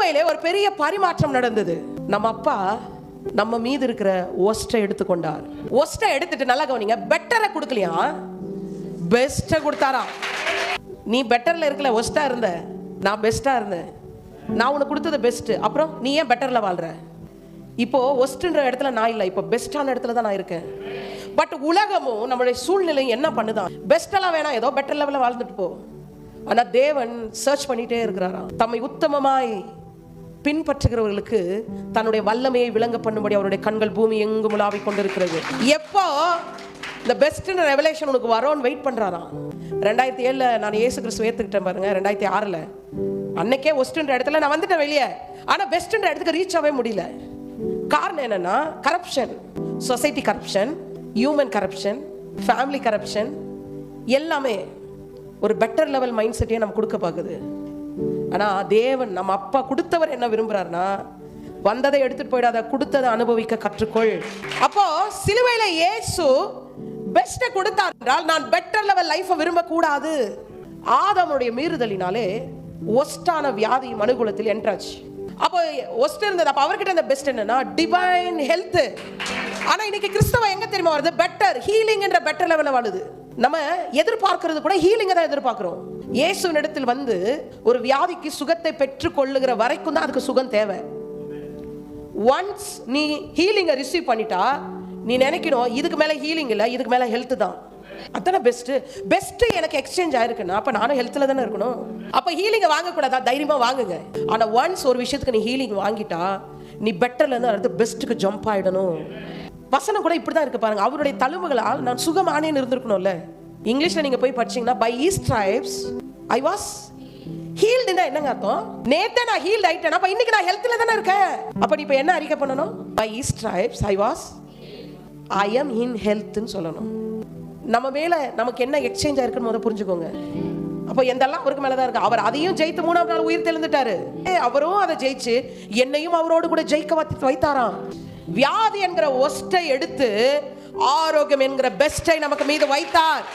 சிலுவையிலே ஒரு பெரிய பரிமாற்றம் நடந்தது. நம்ம அப்பா நம்ம மீது இருக்கிற ஒஸ்ட்டை எடுத்துக்கொண்டார். ஒஸ்ட்டை எடுத்துட்டு நல்லா கவனிங்க, பெட்டரை கொடுக்கலையா, பெஸ்ட்டை கொடுத்தாராம். நீ பெட்டர்ல இருக்கல, ஒஸ்டா இருந்த, நான் பெஸ்டா இருந்தேன். நான் உனக்கு கொடுத்தது பெஸ்ட். அப்புறம் நீ ஏன் பெட்டர்ல வாழ்ற? இப்போ ஒஸ்ட்ன்ற இடத்துல நான் இல்லை, இப்போ பெஸ்டான இடத்துல தான் நான் இருக்கேன். பட் உலகமும் நம்மளுடைய சூழ்நிலை என்ன பண்ணுதான், பெஸ்டெல்லாம் வேணாம், ஏதோ பெட்டர் லெவலில் வாழ்ந்துட்டு போ. ஆனா தேவன் சர்ச் பண்ணிட்டே இருக்கிறாராம். தம்மை உத்தமமாய் பின்பற்றுகிறவர்களுக்கு தன்னுடைய வல்லமையை விளங்க பண்ணும்படி அவருடைய கண்கள் பூமி எங்கும் உலாவிக் கொண்டிருக்கிறது. எப்போ இந்த பெஸ்ட் ரெவலேஷன் உனக்கு வரும்னு வெயிட் பண்றாராம். 2007 நான் இயேசு கிறிஸ்துவை ஏத்துக்கிட்டேன் பாருங்க. 2006 அன்னைக்கே ஒஸ்ட்ன்ற இடத்துல நான் வந்துட்டேன் வெளியே. ஆனா பெஸ்ட்ன்ற இடத்துக்கு ரீச் ஆகவே முடியல. காரணம் என்னன்னா, corruption, society corruption, human corruption, family corruption, எல்லாமே ஒரு பெட்டர் லெவல் மைண்ட் செட்டையே நம்ம கொடுக்க பார்க்குது. ஆனா தேவன், நம்ம அப்பா கொடுத்தவர் என்ன விரும்புறாருன்னா, வந்ததை எடுத்துட்டு போயிடாத, கொடுத்ததை அனுபவிக்க கற்றுக்கொள். அப்போ சிலுவையில இயேசு பெஸ்ட்டை கொடுத்தார் என்றால் நான் பெட்டர் லெவல் லைஃபை விரும்ப கூடாது. ஆதாமுடைய மீறுதலினாலே ஒஸ்டான வியாதி மனுகுலத்தில் என்ட்ராச்சு. அப்போ ஒஸ்ட் இருந்தது. அப்போ அவர்கிட்ட அந்த பெஸ்ட் என்னன்னா டிவைன் ஹெல்த். ஆனா இன்னைக்கு கிறிஸ்தவ எங்க தெரியுமா வருது, பெட்டர் ஹீலிங் என்ற பெட்டர் லெவல்ல வாழுது. நம்ம எதிர்பார்க்கிறது கூட ஹீலிங்கை தான் எதிர்பார்க்கிறோம். இயேசுவின் இடத்தில் வந்து ஒரு வியாதிக்கு சுகத்தை பெற்றுக் கொள்ளுகிற வரைக்கும் தான் அதுக்கு சுகம் தேவை. ஒன்ஸ் நீ ஹீலிங்கை ரிசீவ் பண்ணிட்டா நீ நினைக்கணும் இதுக்கு மேல ஹீலிங் இல்லை, இதுக்கு மேல ஹெல்த் தான். அதான பெஸ்ட். பெஸ்ட் எனக்கு எக்ஸ்சேஞ்ச் ஆயிருக்குன்னா அப்ப நானும் ஹெல்த்ல தானே இருக்கணும். அப்ப ஹீலிங்கை வாங்கக்கூடாதா? தைரியமா வாங்குங்க. ஆனா ஒன்ஸ் ஒரு விஷயத்துக்கு நீ ஹீலிங் வாங்கிட்டா நீ பெட்டர்ல இருந்து அடுத்து பெஸ்ட்டுக்கு ஜம்ப் ஆயிடணும். வசனம் கூட இப்படிதான் இருக்கு பாருங்க. அவருடைய தழும்புகளால் நான் சுகமானேன்னு இருந்திருக்கணும்ல. இங்கிலீஷ்ல நீங்க போய் படிச்சீங்கன்னா by his stripes I was healed. என்னங்க அர்த்தம்? நேத்தே நான் ஹீல்ட் ஆயிட்டேன், அப்ப இன்னைக்கு நான் ஹெல்த்ல தானே இருக்கேன். அப்ப நீ இப்ப என்ன அறிக்கை பண்ணணும்? by his stripes I am in health ன்னு சொல்லணும். நம்ம மேல நமக்கு என்ன எக்ஸ்சேஞ்ச் ஆயிருக்குன்னு முதல்ல புரிஞ்சுக்கோங்க. அப்போ எந்தெல்லாம் அவருக்கு மேலதான் இருக்கு. அவர் அதையும் ஜெயித்து 3ஆம் நாள் உயிர் தெழுந்துட்டாரு. அவரும் அதை ஜெயிச்சு என்னையும் அவரோடு கூட ஜெயிக்க வைத்தாராம். வியாதி என்கிற ஒஸ்டை எடுத்து ஆரோக்கியம் என்கிற பெஸ்டை நமக்கு மீது வைத்தார்.